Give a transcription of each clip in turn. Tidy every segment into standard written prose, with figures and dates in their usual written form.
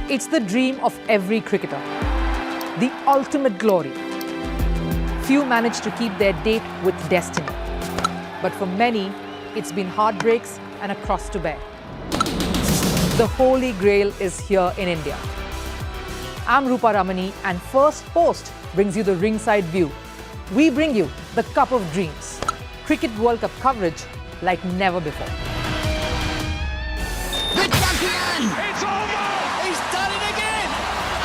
It's the dream of every cricketer, the ultimate glory. Few manage to keep their date with destiny. But for many, it's been heartbreaks and a cross to bear. The Holy Grail is here in India. I'm Rupha Ramani, and Firstpost brings you the ringside view. We bring you the Cup of Dreams. Cricket World Cup coverage like never before. It's over! He's done it again!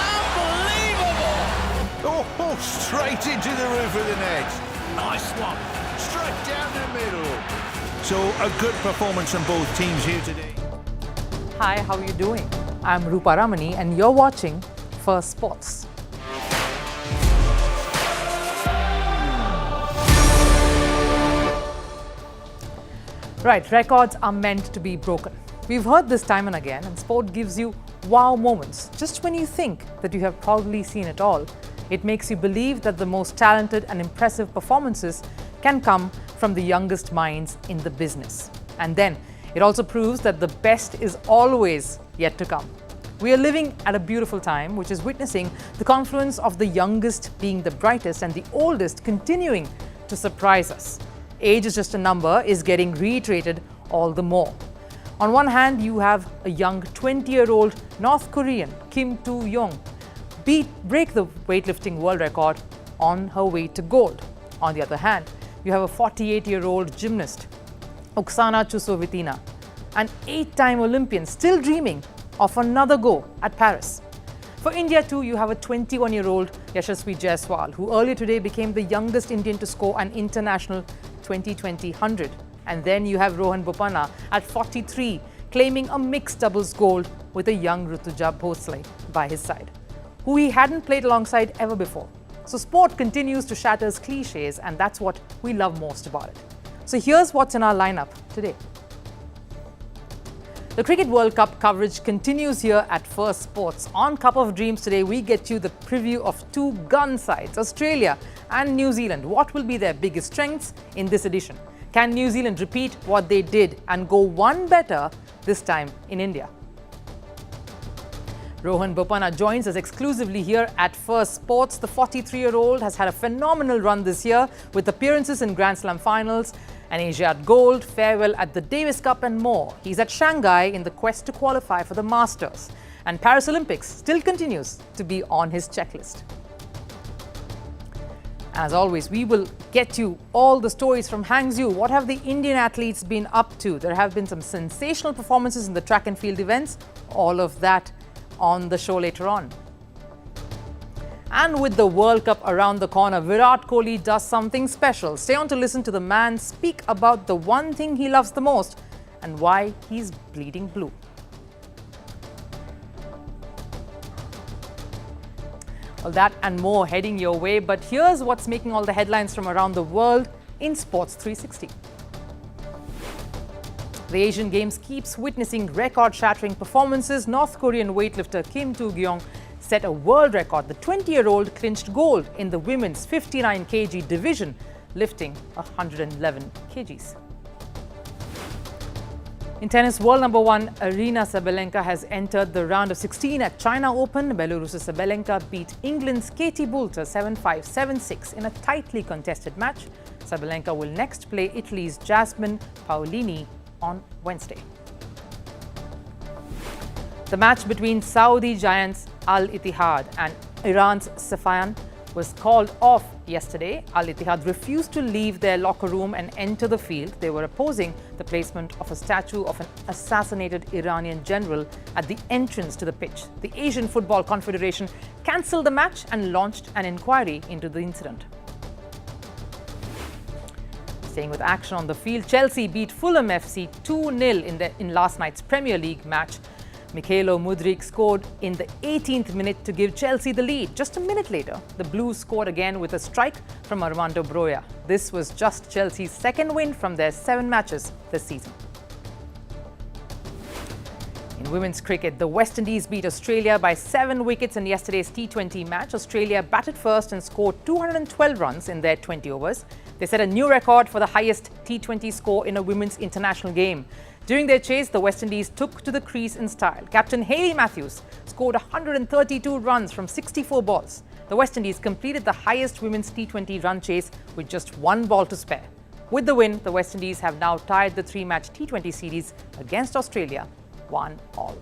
Unbelievable! Oh, straight into the roof of the net. Nice one. Straight down the middle. So a good performance from both teams here today. Hi, how are you doing? I'm Rupha Ramani, and you're watching Firstpost. Right, records are meant to be broken. We've heard this time and again, and sport gives you wow moments. Just when you think that you have probably seen it all, it makes you believe that the most talented and impressive performances can come from the youngest minds in the business. And then it also proves that the best is always yet to come. We are living at a beautiful time, which is witnessing the confluence of the youngest being the brightest and the oldest continuing to surprise us. Age is just a number is getting reiterated all the more. On one hand, you have a young 20-year-old North Korean, Kim Tu-young, break the weightlifting world record on her way to gold. On the other hand, you have a 48-year-old gymnast, Oksana Chusovitina, an 8-time Olympian still dreaming of another go at Paris. For India too, you have a 21-year-old Yashasvi Jaiswal, who earlier today became the youngest Indian to score an international 2020 100. And then you have Rohan Bopanna at 43, claiming a mixed doubles gold with a young Rutuja Bhosle by his side, who he hadn't played alongside ever before. So sport continues to shatter cliches, and that's what we love most about it. So here's what's in our lineup today. The Cricket World Cup coverage continues here at Firstpost. On Cup of Dreams today, we get you the preview of two gun sides, Australia and New Zealand. What will be their biggest strengths in this edition? Can New Zealand repeat what they did and go one better this time in India? Rohan Bopanna joins us exclusively here at Firstpost. The 43-year-old has had a phenomenal run this year with appearances in Grand Slam finals, an Asiad Gold, farewell at the Davis Cup and more. He's at Shanghai in the quest to qualify for the Masters. And Paris Olympics still continues to be on his checklist. As always, we will get you all the stories from Hangzhou. What have the Indian athletes been up to? There have been some sensational performances in the track and field events. All of that on the show later on. And with the World Cup around the corner, Virat Kohli does something special. Stay on to listen to the man speak about the one thing he loves the most and why he's bleeding blue. Well, that and more heading your way, but here's what's making all the headlines from around the world in Sports 360. The Asian Games keeps witnessing record-shattering performances. North Korean weightlifter Kim Tu-young set a world record. The 20-year-old clinched gold in the women's 59 kg division, lifting 111 kgs. In tennis, world number 1 Aryna Sabalenka has entered the round of 16 at China Open. Belarus's Sabalenka beat England's Katie Boulter 7-5, 7-6 in a tightly contested match. Sabalenka will next play Italy's Jasmine Paolini on Wednesday. The match between Saudi giants Al Ittihad and Iran's Safayan was called off yesterday. Al Ittihad refused to leave their locker room and enter the field. They were opposing the placement of a statue of an assassinated Iranian general at the entrance to the pitch. The Asian Football Confederation cancelled the match and launched an inquiry into the incident. Staying with action on the field, Chelsea beat Fulham FC 2-0 in last night's Premier League match. Mikhailo Mudryk scored in the 18th minute to give Chelsea the lead. Just a minute later, the Blues scored again with a strike from Armando Broja. This was just Chelsea's second win from their 7 matches this season. In women's cricket, the West Indies beat Australia by 7 wickets in yesterday's T20 match. Australia batted first and scored 212 runs in their 20 overs. They set a new record for the highest T20 score in a women's international game. During their chase, the West Indies took to the crease in style. Captain Hayley Matthews scored 132 runs from 64 balls. The West Indies completed the highest women's T20 run chase with just one ball to spare. With the win, the West Indies have now tied the three-match T20 series against Australia 1-1.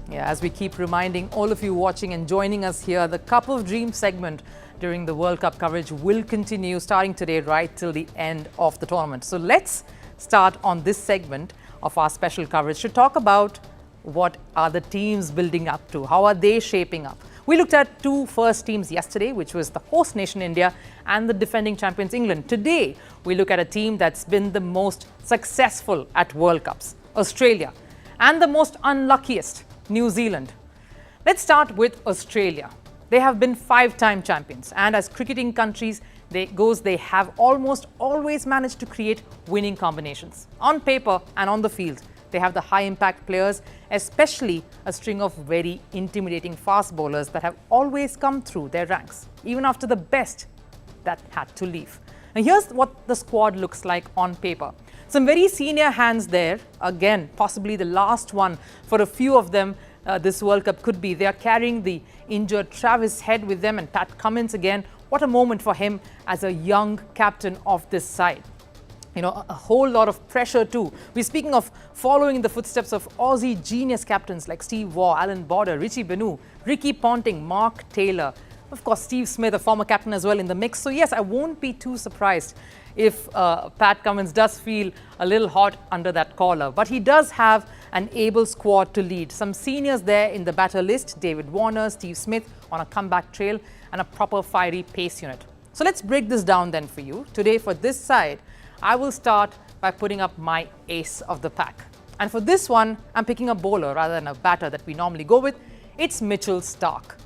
Yeah, as we keep reminding all of you watching and joining us here, the Cup of Dreams segment during the World Cup coverage will continue starting today right till the end of the tournament. So let's start on this segment of our special coverage to talk about what are the teams building up to, how are they shaping up. We looked at two first teams yesterday, which was the host nation India and the defending champions England. Today, we look at a team that's been the most successful at World Cups, Australia, and the most unluckiest, New Zealand. Let's start with Australia. They have been 5-time champions, and as cricketing countries they have almost always managed to create winning combinations. On paper and on the field, they have the high-impact players, especially a string of very intimidating fast bowlers that have always come through their ranks, even after the best that had to leave. Now here's what the squad looks like on paper. Some very senior hands there, again possibly the last one for a few of them this World Cup could be. They are carrying the injured Travis Head with them, and Pat Cummins again. What a moment for him as a young captain of this side. You know, a whole lot of pressure too. We're speaking of following in the footsteps of Aussie genius captains like Steve Waugh, Alan Border, Richie Benaud, Ricky Ponting, Mark Taylor. Of course, Steve Smith, a former captain as well in the mix. So yes, I won't be too surprised if Pat Cummins does feel a little hot under that collar. But he does have an able squad to lead. Some seniors there in the batter list, David Warner, Steve Smith on a comeback trail, and a proper fiery pace unit. So let's break this down then for you. Today for this side, I will start by putting up my ace of the pack. And for this one, I'm picking a bowler rather than a batter that we normally go with. It's Mitchell Starc.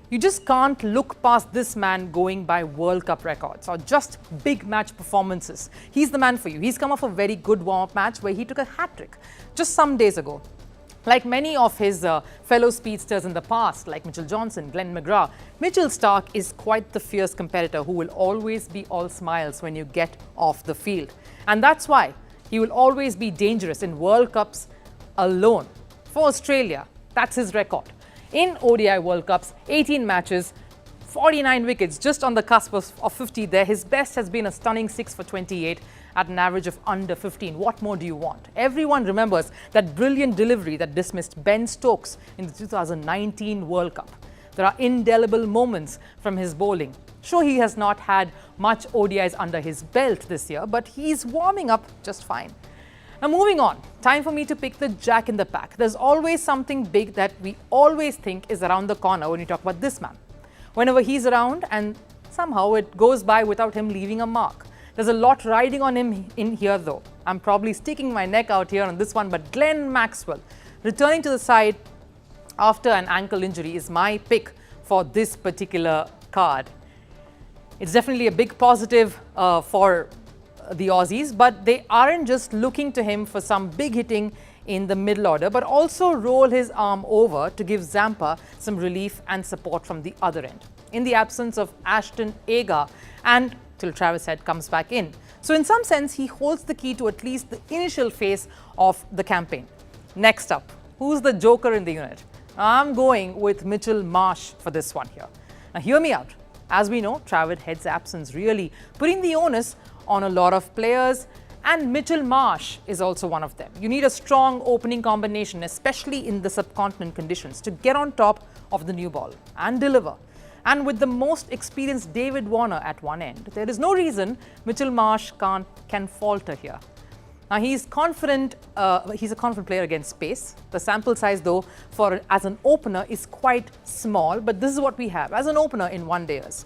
You just can't look past this man going by World Cup records or just big match performances. He's the man for you. He's come off a very good warm-up match where he took a hat-trick just some days ago. Like many of his fellow speedsters in the past, like Mitchell Johnson, Glenn McGrath, Mitchell Starc is quite the fierce competitor who will always be all smiles when you get off the field. And that's why he will always be dangerous in World Cups alone. For Australia, that's his record. In ODI World Cups, 18 matches, 49 wickets, just on the cusp of 50 there. His best has been a stunning 6 for 28 at an average of under 15. What more do you want? Everyone remembers that brilliant delivery that dismissed Ben Stokes in the 2019 World Cup. There are indelible moments from his bowling. Sure, he has not had much ODIs under his belt this year, but he's warming up just fine. Now moving on, time for me to pick the jack in the pack. There's always something big that we always think is around the corner when you talk about this man. Whenever he's around, and somehow it goes by without him leaving a mark. There's a lot riding on him in here though. I'm probably sticking my neck out here on this one, but Glenn Maxwell returning to the side after an ankle injury is my pick for this particular card. It's definitely a big positive for the Aussies, but they aren't just looking to him for some big hitting in the middle order, but also roll his arm over to give Zampa some relief and support from the other end, in the absence of Ashton Agar and till Travis Head comes back in. So in some sense, he holds the key to at least the initial phase of the campaign. Next up, who's the joker in the unit? I'm going with Mitchell Marsh for this one here. Now hear me out. As we know, Travis Head's absence really putting the onus on a lot of players, and Mitchell Marsh is also one of them. You need a strong opening combination, especially in the subcontinent conditions, to get on top of the new ball and deliver. And with the most experienced David Warner at one end, there is no reason Mitchell Marsh can falter here. Now he's confident. He's a confident player against pace. The sample size, though, as an opener is quite small, but this is what we have as an opener in one-dayers.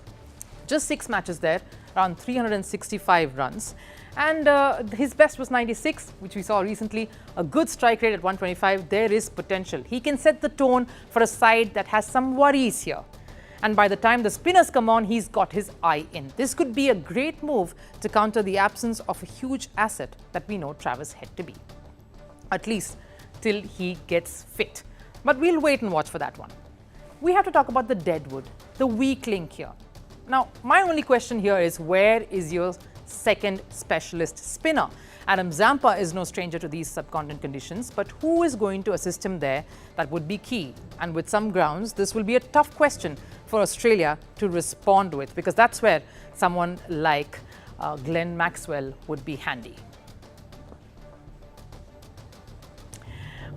Just 6 matches there, around 365 runs. And his best was 96, which we saw recently. A good strike rate at 125. There is potential. He can set the tone for a side that has some worries here. And by the time the spinners come on, he's got his eye in. This could be a great move to counter the absence of a huge asset that we know Travis Head to be. At least till he gets fit. But we'll wait and watch for that one. We have to talk about the deadwood, the weak link here. Now, my only question here is, where is your second specialist spinner? Adam Zampa is no stranger to these subcontinent conditions, but who is going to assist him there? That would be key. And with some grounds, this will be a tough question for Australia to respond with, because that's where someone like Glenn Maxwell would be handy.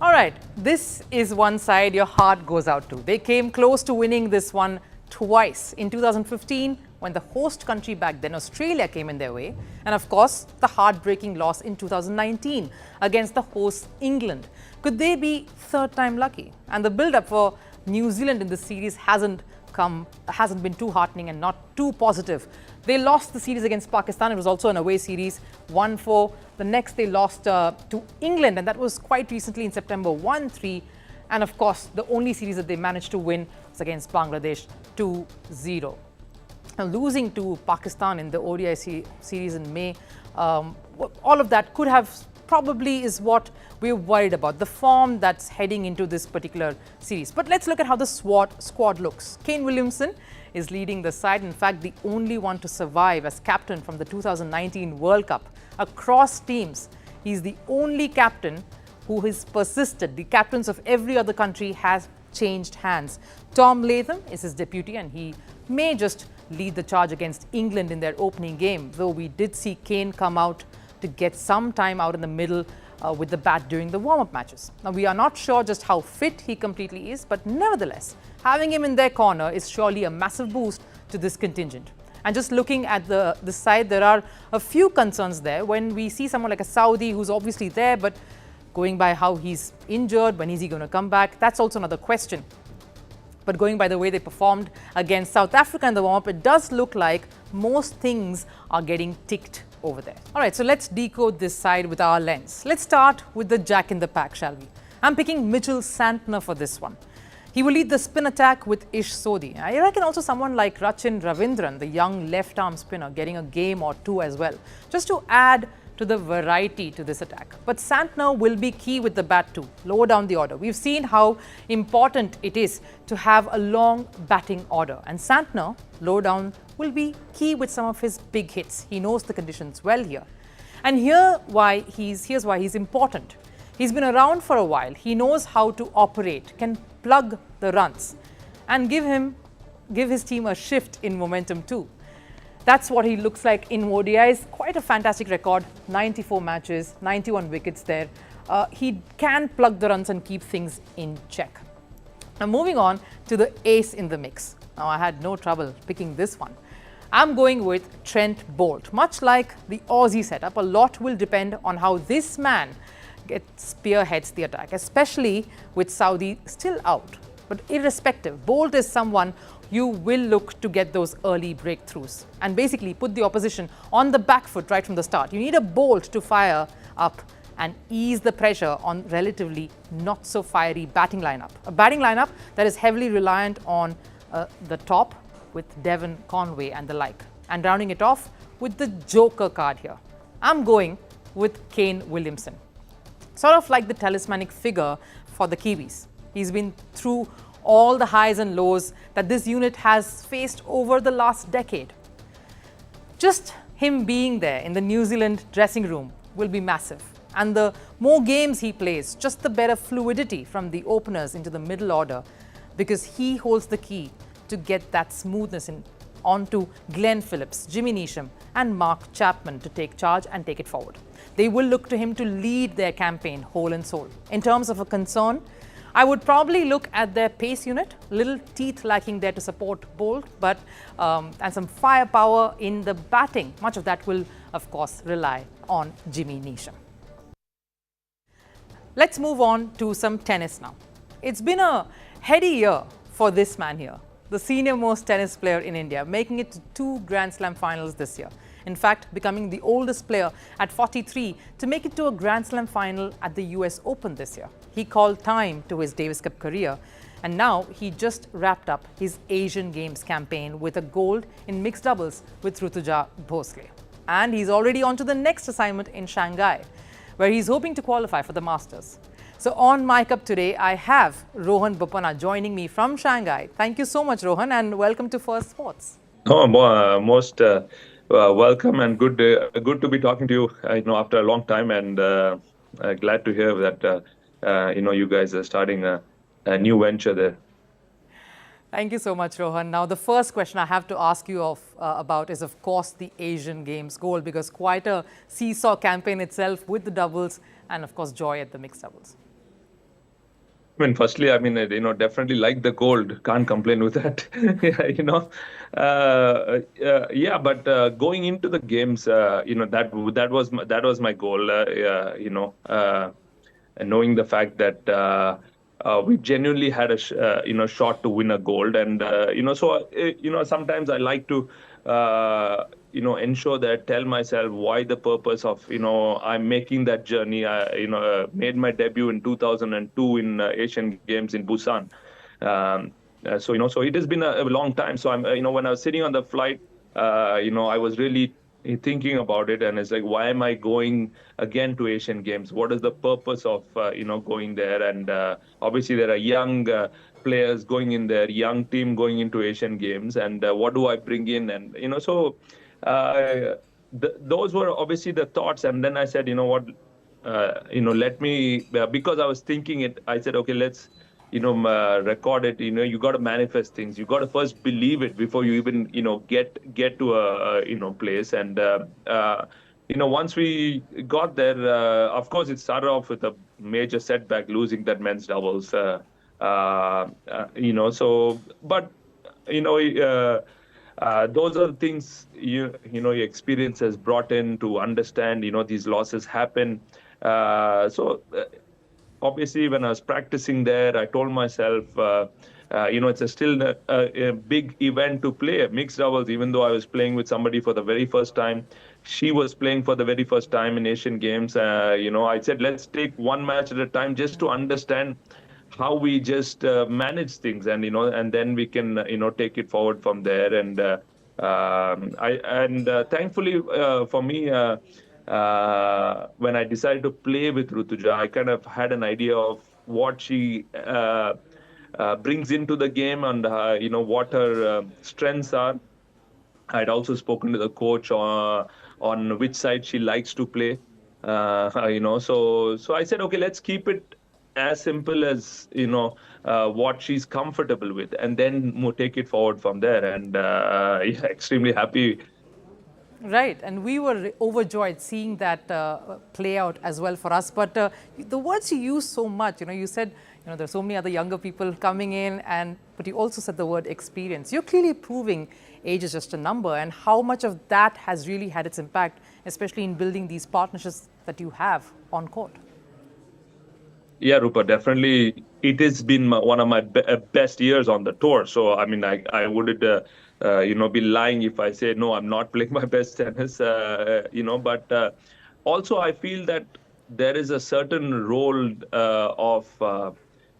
All right, this is one side your heart goes out to. They came close to winning this one twice. In 2015, when the host country back then, Australia, came in their way. And of course, the heartbreaking loss in 2019 against the host England. Could they be third time lucky? And the build-up for New Zealand in this series hasn't been too heartening and not too positive. They lost the series against Pakistan. It was also an away series, 1-4. The next they lost to England, and that was quite recently in September, 1-3. And of course, the only series that they managed to win was against Bangladesh, 2-0. Now, losing to Pakistan in the ODI series in May, all of that could have probably is what we're worried about, the form that's heading into this particular series. But let's look at how the squad looks. Kane Williamson is leading the side, in fact, the only one to survive as captain from the 2019 World Cup. Across teams, he's the only captain who has persisted. The captains of every other country has changed hands. Tom Latham is his deputy, and he may just lead the charge against England in their opening game, though we did see Kane come out to get some time out in the middle with the bat during the warm-up matches. Now, we are not sure just how fit he completely is, but nevertheless, having him in their corner is surely a massive boost to this contingent. And just looking at the side, there are a few concerns there. When we see someone like a Saudi who's obviously there, but going by how he's injured, when is he going to come back? That's also another question. But going by the way they performed against South Africa in the warm-up, it does look like most things are getting ticked over there. All right, so let's decode this side with our lens. Let's start with the jack in the pack, shall we? I'm picking Mitchell Santner for this one. He will lead the spin attack with Ish Sodhi. I reckon also someone like Rachin Ravindran, the young left-arm spinner, getting a game or two as well, just to add to the variety to this attack. But Santner will be key with the bat too, lower down the order. We've seen how important it is to have a long batting order, and Santner, low down, will be key with some of his big hits. He knows the conditions well here. And here's why he's important. He's been around for a while. He knows how to operate, can plug the runs, and give his team a shift in momentum too. That's what he looks like in ODIs. Quite a fantastic record, 94 matches, 91 wickets there. He can plug the runs and keep things in check. Now, moving on to the ace in the mix. Now, I had no trouble picking this one. I'm going with Trent Boult. Much like the Aussie setup, a lot will depend on how this man spearheads the attack, especially with Saudi still out. But irrespective, Boult is someone you will look to get those early breakthroughs and basically put the opposition on the back foot right from the start. You need a Boult to fire up and ease the pressure on relatively not so fiery batting lineup. A batting lineup that is heavily reliant on the top with Devon Conway and the like, and rounding it off with the joker card here. I'm going with Kane Williamson. Sort of like the talismanic figure for the Kiwis. He's been through all the highs and lows that this unit has faced over the last decade. Just him being there in the New Zealand dressing room will be massive. And the more games he plays, just the better fluidity from the openers into the middle order, because he holds the key to get that smoothness onto Glenn Phillips, Jimmy Neesham and Mark Chapman to take charge and take it forward. They will look to him to lead their campaign whole and soul. In terms of a concern, I would probably look at their pace unit, little teeth lacking there to support Boult, but and some firepower in the batting. Much of that will, of course, rely on Jimmy Neesham. Let's move on to some tennis now. It's been a heady year for this man here, the senior-most tennis player in India, making it to 2 Grand Slam finals this year. In fact, becoming the oldest player at 43 to make it to a Grand Slam final at the US Open this year. He called time to his Davis Cup career, and now he just wrapped up his Asian Games campaign with a gold in mixed doubles with Rutuja Bhosle. And he's already on to the next assignment in Shanghai, where he's hoping to qualify for the Masters. So on mic up today, I have Rohan Bopanna joining me from Shanghai. Thank you so much, Rohan, and welcome to First Sports. Oh, most welcome and good to be talking to you. After a long time, and glad to hear that you guys are starting a new venture there. Thank you so much, Rohan. Now, the first question I have to ask you about is, of course, the Asian Games gold, because quite a seesaw campaign itself with the doubles and, of course, joy at the mixed doubles. Firstly, definitely like the gold. Can't complain with that. Yeah. But going into the games, that was my goal. And knowing the fact that we genuinely had a shot to win a gold, and sometimes I like to ensure that, tell myself why the purpose of I'm making that journey. I made my debut in 2002 in Asian Games in Busan. So it has been a long time. So I'm when I was sitting on the flight, I was really thinking about it, and it's like, why am I going again to Asian Games? What is the purpose of going there? And obviously there are young players going in there, young team going into Asian Games, and what do I bring in? And uh, those were obviously the thoughts. And then I said, what, let me, because I was thinking it, I said, okay, let's record it. You got to manifest things. You got to first believe it before you even get to a place. And once we got there, of course it started off with a major setback, losing that men's doubles. So but those are the things your experience has brought in to understand. These losses happen. So obviously, when I was practicing there, I told myself, it's still a big event to play mixed doubles. Even though I was playing with somebody for the very first time, she was playing for the very first time in Asian Games. I said, let's take one match at a time just to understand how we just manage things, and and then we can take it forward from there. And thankfully for me, when I decided to play with Rutuja, I kind of had an idea of what she brings into the game, and what her strengths are. I'd also spoken to the coach on which side she likes to play. So I said, okay, let's keep it as simple as what she's comfortable with, and then take it forward from there. And yeah, extremely happy. Right, and we were overjoyed seeing that play out as well for us. But the words you use so much, you said, there's so many other younger people coming in, but you also said the word experience. You're clearly proving age is just a number, and how much of that has really had its impact, especially in building these partnerships that you have on court. Yeah, Rupa, definitely. It has been one of my best years on the tour. So, I wouldn't, be lying if I say, no, I'm not playing my best tennis, but also I feel that there is a certain role of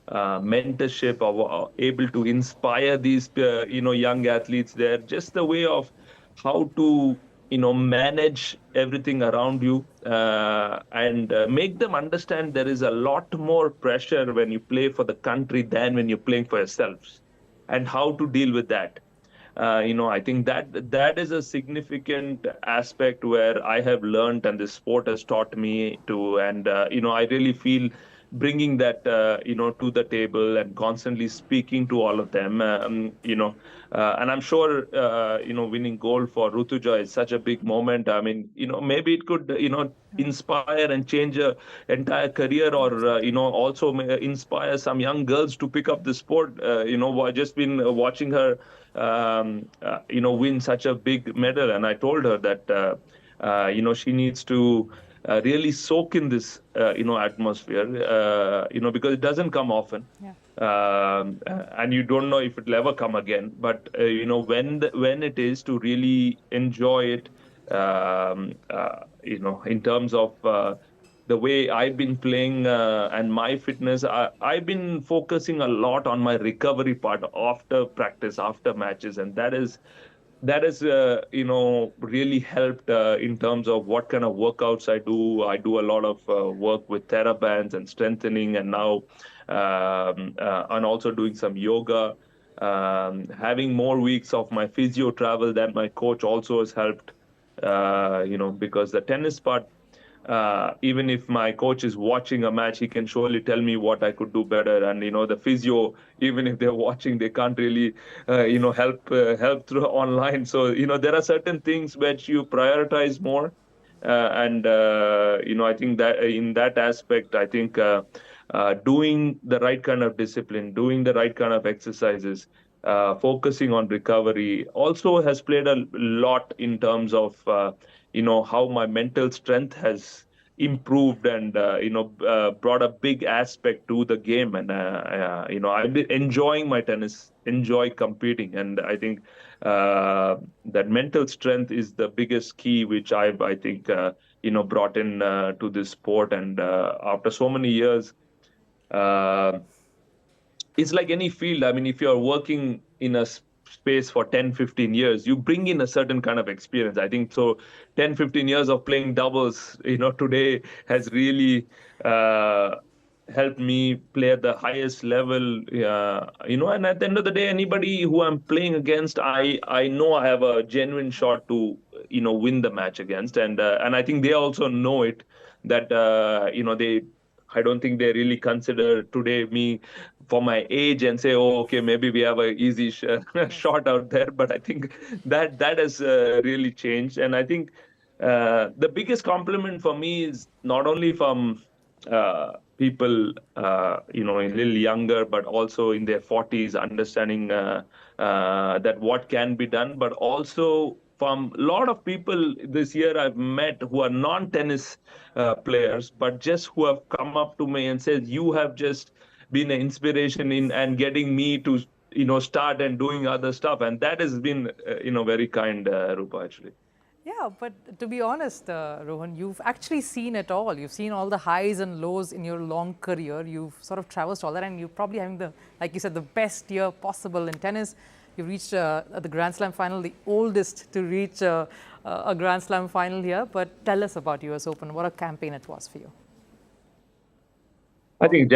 mentorship, of able to inspire these, young athletes there, just the way of how to manage everything around you, and make them understand there is a lot more pressure when you play for the country than when you're playing for yourselves, and how to deal with that. I think that is a significant aspect where I have learned, and this sport has taught me to. And I really feel bringing that to the table and constantly speaking to all of them. And I'm sure winning gold for Rutuja is such a big moment. Maybe it could inspire and change a entire career, or also inspire some young girls to pick up the sport. I've just been watching her win such a big medal. And I told her that, she needs to really soak in this, atmosphere, because it doesn't come often. Yeah. And you don't know if it'll ever come again. But, when it is, to really enjoy it, in terms of the way I've been playing and my fitness. I've been focusing a lot on my recovery part after practice, after matches, and that is that has really helped in terms of what kind of workouts I do. I do a lot of work with TheraBands and strengthening, and now and also doing some yoga. Having more weeks of my physio travel than my coach also has helped. Because the tennis part, even if my coach is watching a match, he can surely tell me what I could do better. And the physio, even if they're watching, they can't really help through online. So there are certain things which you prioritize more, and I think that in that aspect, I think doing the right kind of discipline, doing the right kind of exercises, focusing on recovery also has played a lot in terms of how my mental strength has improved, and brought a big aspect to the game. And I've been enjoying my tennis, enjoy competing, and I think that mental strength is the biggest key which I think brought in to this sport. And after so many years, uh, it's like any field. I mean, if you're working in a space for 10, 15 years, you bring in a certain kind of experience. I think so 10, 15 years of playing doubles, today has really uh, helped me play at the highest level. And at the end of the day, anybody who I'm playing against, I know I have a genuine shot to win the match against. And I think they also know it, that they I don't think they really consider today me for my age and say, oh, okay, maybe we have a easy shot out there. But I think that has really changed. And I think the biggest compliment for me is not only from people, a little younger, but also in their 40s, understanding that what can be done, but also from a lot of people this year I've met who are non-tennis players, but just who have come up to me and said, "You have just been an inspiration in and getting me to start and doing other stuff," and that has been very kind, Rupa, actually. Yeah, but to be honest, Rohan, you've actually seen it all. You've seen all the highs and lows in your long career. You've sort of traversed all that, and you're probably having like you said, the best year possible in tennis. You've reached the Grand Slam final, the oldest to reach a Grand Slam final here. But tell us about US Open. What a campaign it was for you. I think,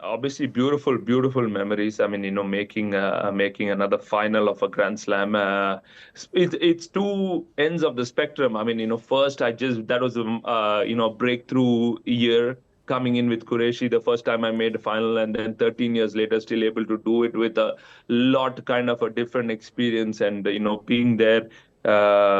obviously beautiful, beautiful memories. I mean, making another final of a Grand Slam. It's two ends of the spectrum. I mean, first that was a breakthrough year coming in with Qureshi, the first time I made a final, and then 13 years later, still able to do it with a lot kind of a different experience, and being there,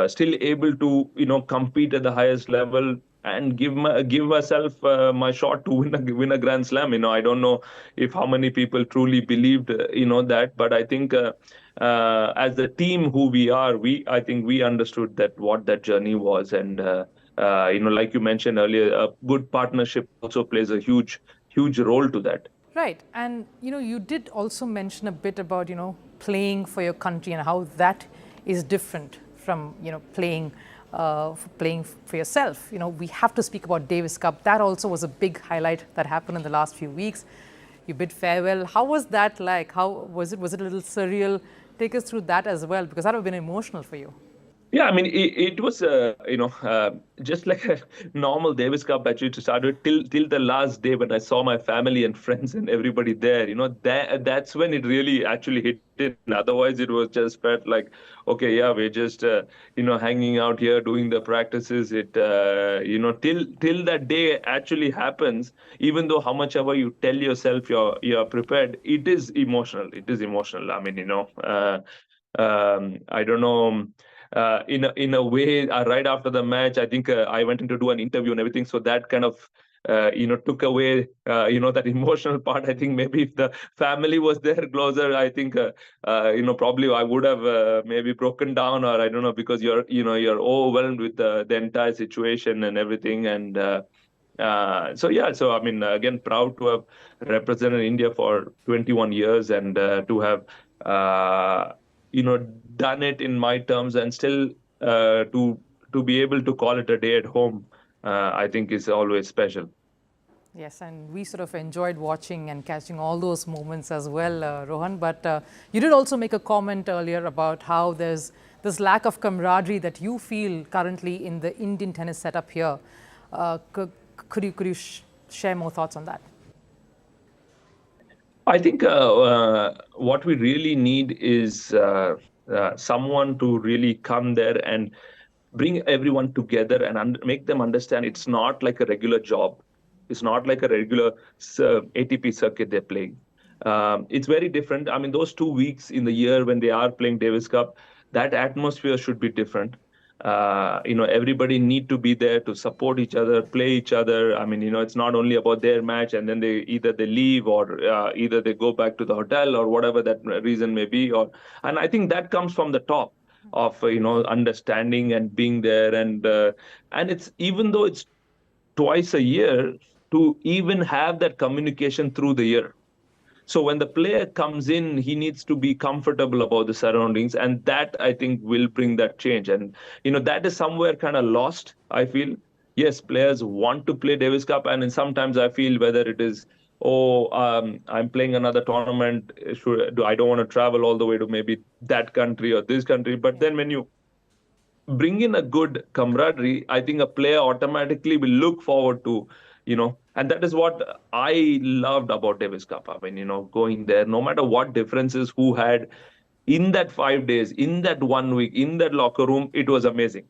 still able to compete at the highest level and give myself my shot to win a Grand Slam. I don't know if how many people truly believed that, but I think as the team who we are, I think we understood that what that journey was. And like you mentioned earlier, a good partnership also plays a huge role to that. Right, and you did also mention a bit about playing for your country and how that is different from playing for yourself. We have to speak about Davis Cup. That also was a big highlight that happened in the last few weeks. You bid farewell. How was that like? How was it? Was it a little surreal? Take us through that as well, because that would have been emotional for you. Yeah, I mean, it was, just like a normal Davis Cup match. It started till the last day when I saw my family and friends and everybody there. That's when it really actually hit it. Otherwise, it was just felt like, okay, yeah, we're just, hanging out here doing the practices. Till that day actually happens. Even though how much ever you tell yourself you're prepared, it is emotional. It is emotional. I mean, I don't know. In a way, right after the match, I think I went in to do an interview and everything. So that kind of took away that emotional part. I think maybe if the family was there closer, I think probably I would have maybe broken down, or I don't know, because you're overwhelmed with the entire situation and everything. And so I mean, again, proud to have represented India for 21 years, and to have done it in my terms, and still to be able to call it a day at home, I think is always special. Yes, and we sort of enjoyed watching and catching all those moments as well, Rohan. But you did also make a comment earlier about how there's this lack of camaraderie that you feel currently in the Indian tennis setup here. Could you share more thoughts on that? I think what we really need is someone to really come there and bring everyone together and make them understand it's not like a regular job. It's not like a regular ATP circuit they're playing. It's very different. I mean, those 2 weeks in the year when they are playing Davis Cup, that atmosphere should be different. Everybody need to be there to support each other, play each other. I mean, it's not only about their match and then they leave or either they go back to the hotel or whatever that reason may be. And I think that comes from the top of understanding and being there, and it's, even though it's twice a year, to even have that communication through the year. So when the player comes in, he needs to be comfortable about the surroundings, and that, I think, will bring that change. And that is somewhere kind of lost, I feel. Yes, players want to play Davis Cup, and sometimes I feel whether it is, I'm playing another tournament, I don't want to travel all the way to maybe that country or this country. But then when you bring in a good camaraderie, I think a player automatically will look forward to, and that is what I loved about Davis Cup. I mean, going there, no matter what differences who had in that 5 days, in that 1 week, in that locker room, it was amazing.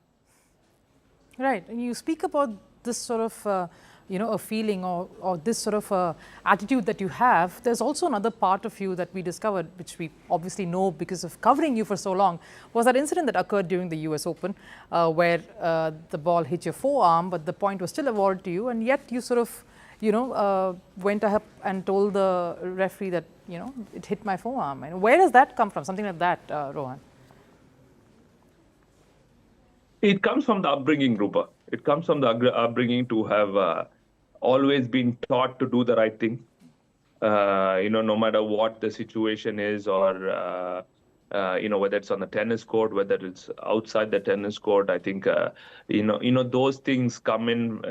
Right, and you speak about this sort of, a feeling or this sort of attitude that you have. There's also another part of you that we discovered, which we obviously know because of covering you for so long, was that incident that occurred during the US Open, where the ball hit your forearm, but the point was still awarded to you, and yet you sort of, went ahead and told the referee that, it hit my forearm. And where does that come from? Something like that, Rohan? It comes from the upbringing, Rupa. It comes from the upbringing to have always been taught to do the right thing. No matter what the situation is, or whether it's on the tennis court, whether it's outside the tennis court. I think those things come in,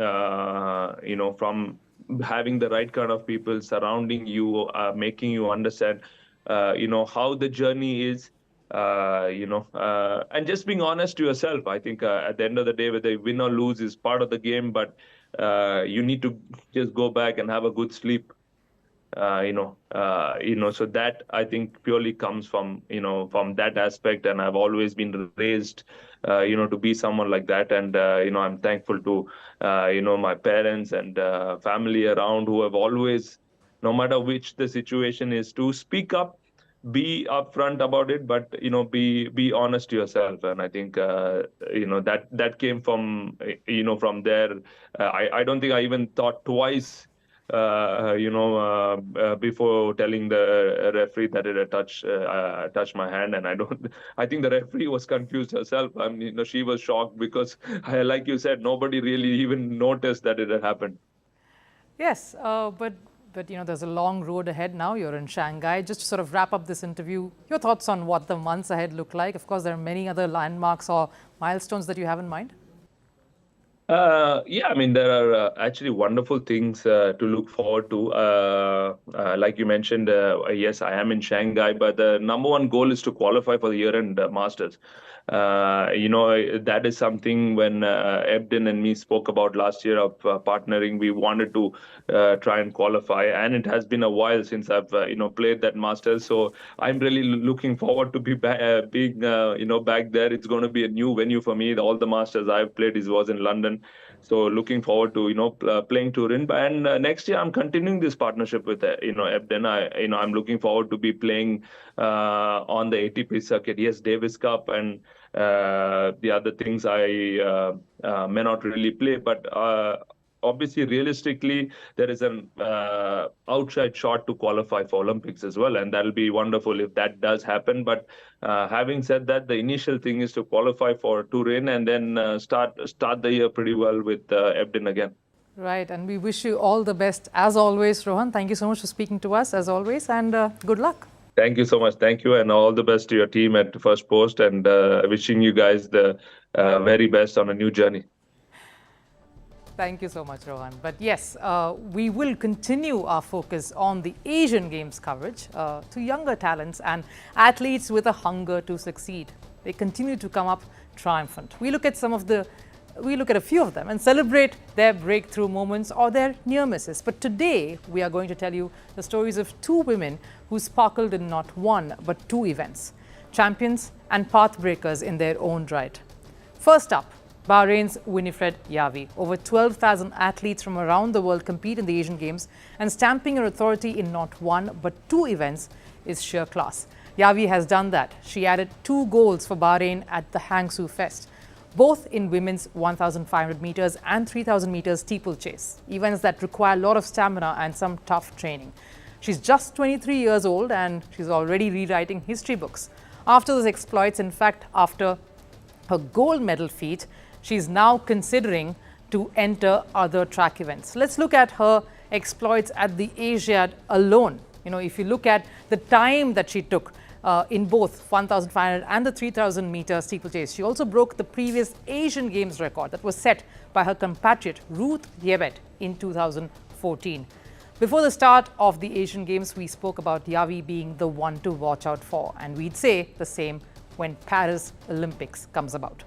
from having the right kind of people surrounding you, making you understand, how the journey is. And just being honest to yourself. I think at the end of the day, whether you win or lose is part of the game, but you need to just go back and have a good sleep. So that, I think, purely comes from that aspect, and I've always been raised to be someone like that. And I'm thankful to my parents and family around who have always, no matter which the situation is, to speak up, be upfront about it, but be honest to yourself. And I think that came from from there. I don't think I even thought twice before telling the referee that it had touched my hand. And I think the referee was confused herself. I mean, she was shocked because, like you said, nobody really even noticed that it had happened. Yes, but there's a long road ahead now. You're in Shanghai. Just to sort of wrap up this interview, your thoughts on what the months ahead look like? Of course, there are many other landmarks or milestones that you have in mind. Yeah, I mean, there are actually wonderful things to look forward to. Like you mentioned, yes, I am in Shanghai, but the number one goal is to qualify for the year-end Masters. That is something when Ebden and me spoke about last year of partnering. We wanted to try and qualify, and it has been a while since I've played that Masters. So I'm really looking forward to being back there. It's going to be a new venue for me. All the Masters I've played was in London. So looking forward to playing Turin, and next year I'm continuing this partnership with Ebden. I'm looking forward to be playing on the ATP circuit. Yes, Davis Cup and the other things I may not really play, but obviously, realistically, there is an outside shot to qualify for Olympics as well, and that'll be wonderful if that does happen. But having said that, the initial thing is to qualify for Turin and then start the year pretty well with Ebden again. Right, and we wish you all the best as always, Rohan. Thank you so much for speaking to us as always, and good luck. Thank you so much. Thank you, and all the best to your team at Firstpost, and wishing you guys the very best on a new journey. Thank you so much, Rohan. But yes, we will continue our focus on the Asian Games coverage to younger talents and athletes with a hunger to succeed. they continue to come up triumphant. We look at a few of them and celebrate their breakthrough moments or their near misses. But today, we are going to tell you the stories of two women who sparkled in not one but two events, champions and pathbreakers in their own right. First up, Bahrain's Winfred Yavi. Over 12,000 athletes from around the world compete in the Asian Games, and stamping her authority in not one but two events is sheer class. Yavi has done that. She added 2 goals for Bahrain at the Hangzhou Fest, both in women's 1,500 meters and 3,000 meters steeplechase, events that require a lot of stamina and some tough training. She's just 23 years old and she's already rewriting history books. After those exploits, in fact, after her gold medal feat, she's now considering to enter other track events. Let's look at her exploits at the Asiad alone. If you look at the time that she took in both 1,500 and the 3,000 meter steeplechase, she also broke the previous Asian Games record that was set by her compatriot Ruth Yebet in 2014. Before the start of the Asian Games, we spoke about Yavi being the one to watch out for, and we'd say the same when Paris Olympics comes about.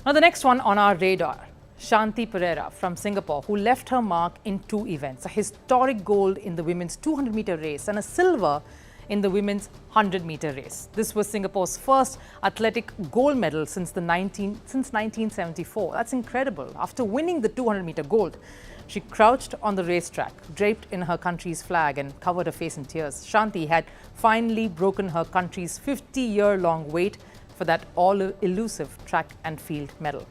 Now, the next one on our radar, Shanti Pereira from Singapore, who left her mark in 2 events, a historic gold in the women's 200-meter race and a silver in the women's 100-meter race. This was Singapore's first athletic gold medal since 1974. That's incredible. After winning the 200-meter gold, she crouched on the racetrack, draped in her country's flag and covered her face in tears. Shanti had finally broken her country's 50-year-long wait for that all-elusive track and field medal.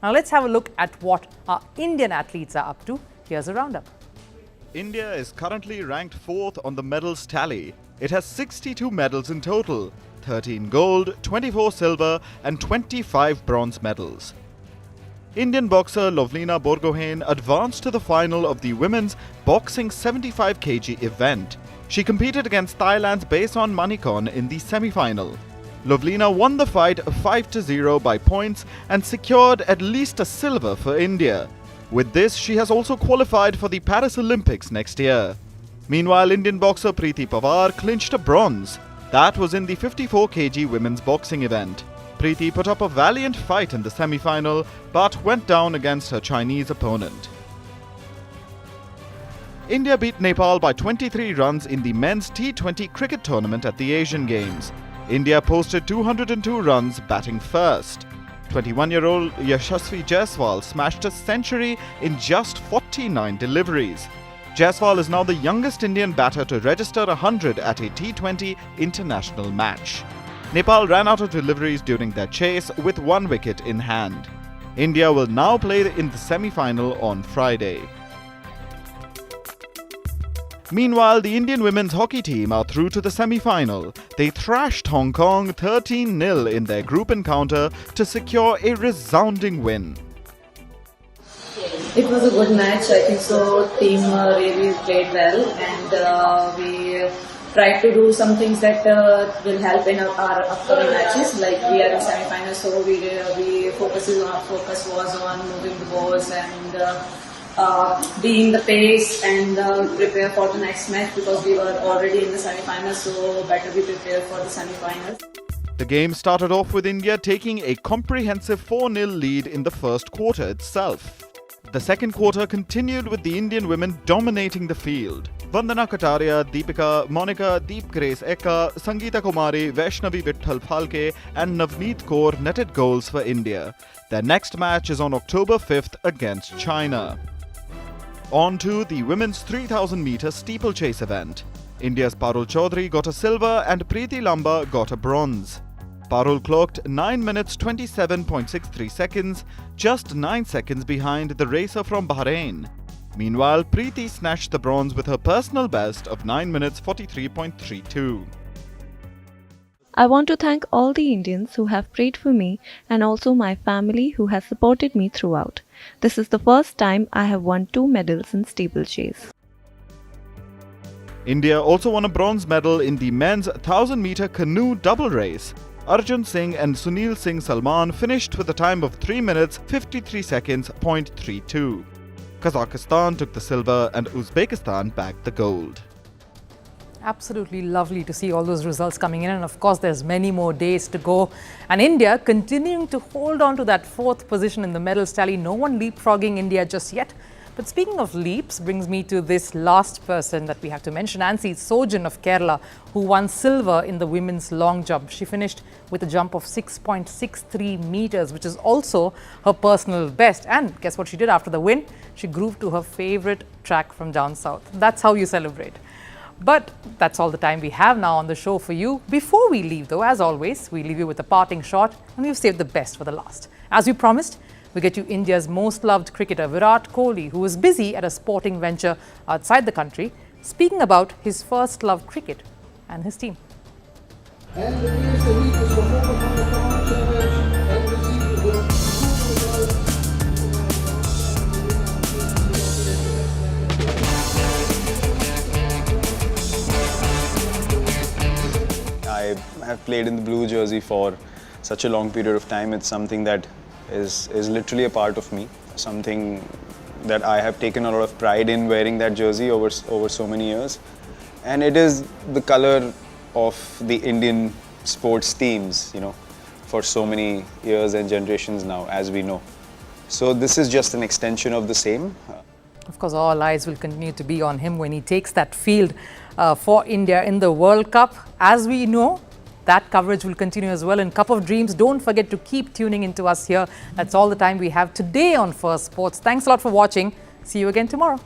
Now let's have a look at what our Indian athletes are up to. Here's a roundup. India is currently ranked 4th on the medals tally. It has 62 medals in total, 13 gold, 24 silver and 25 bronze medals. Indian boxer Lovlina Borgohain advanced to the final of the women's boxing 75 kg event. She competed against Thailand's Bason Manikon in the semi-final. Lovlina won the fight 5-0 by points and secured at least a silver for India. With this, she has also qualified for the Paris Olympics next year. Meanwhile, Indian boxer Preeti Pawar clinched a bronze. That was in the 54 kg women's boxing event. Preeti put up a valiant fight in the semi-final but went down against her Chinese opponent. India beat Nepal by 23 runs in the men's T20 cricket tournament at the Asian Games. India posted 202 runs batting first. 21-year-old Yashasvi Jaiswal smashed a century in just 49 deliveries. Jaiswal is now the youngest Indian batter to register 100 at a T20 international match. Nepal ran out of deliveries during their chase with 1 wicket in hand. India will now play in the semi-final on Friday. Meanwhile, the Indian women's hockey team are through to the semi-final. They thrashed Hong Kong 13-0 in their group encounter to secure a resounding win. It was a good match. I think so. Team really played well, and we tried to do some things that will help in our upcoming matches. Like we are in semi-finals, so we focus was on moving the balls and being the pace and prepare for the next match, because we were already in the semi-finals, so better be prepared for the semi-finals. The game started off with India taking a comprehensive 4-0 lead in the first quarter itself. The second quarter continued with the Indian women dominating the field. Vandana Kataria, Deepika, Monica, Deep Grace Eka, Sangeeta Kumari, Vaishnavi Vitthal Phalke and Navneet Kaur netted goals for India. Their next match is on October 5th against China. On to the women's 3,000-meter steeplechase event. India's Parul Chaudhary got a silver and Preeti Lamba got a bronze. Parul clocked 9 minutes 27.63 seconds, just 9 seconds behind the racer from Bahrain. Meanwhile, Preeti snatched the bronze with her personal best of 9 minutes 43.32. I want to thank all the Indians who have prayed for me and also my family who has supported me throughout. This is the first time I have won 2 medals in steeplechase. India also won a bronze medal in the men's 1,000-meter canoe double race. Arjun Singh and Sunil Singh Salman finished with a time of 3 minutes 53 seconds .32. Kazakhstan took the silver and Uzbekistan bagged the gold. Absolutely lovely to see all those results coming in, and of course there's many more days to go, and India continuing to hold on to that fourth position in the medals tally. No one leapfrogging India just yet. But speaking of leaps, brings me to this last person that we have to mention, Ansi Sojan of Kerala, who won silver in the women's long jump. She finished with a jump of 6.63 meters, which is also her personal best. And guess what she did after the win? She grooved to her favorite track from down south. That's how you celebrate. But that's all the time we have now on the show for you. Before we leave though, as always, we leave you with a parting shot, and we've saved the best for the last. As we promised, we get you India's most loved cricketer, Virat Kohli, who is busy at a sporting venture outside the country, speaking about his first love, cricket, and his team. I have played in the blue jersey for such a long period of time. It's something that is literally a part of me, something that I have taken a lot of pride in wearing that jersey over so many years. And it is the color of the Indian sports teams, you know, for so many years and generations now, as we know. So this is just an extension of the same. Of course, all eyes will continue to be on him when he takes that field for India in the World Cup. As we know, that coverage will continue as well in Cup of Dreams. Don't forget to keep tuning into us here. That's all the time we have today on First Sports. Thanks a lot for watching. See you again tomorrow.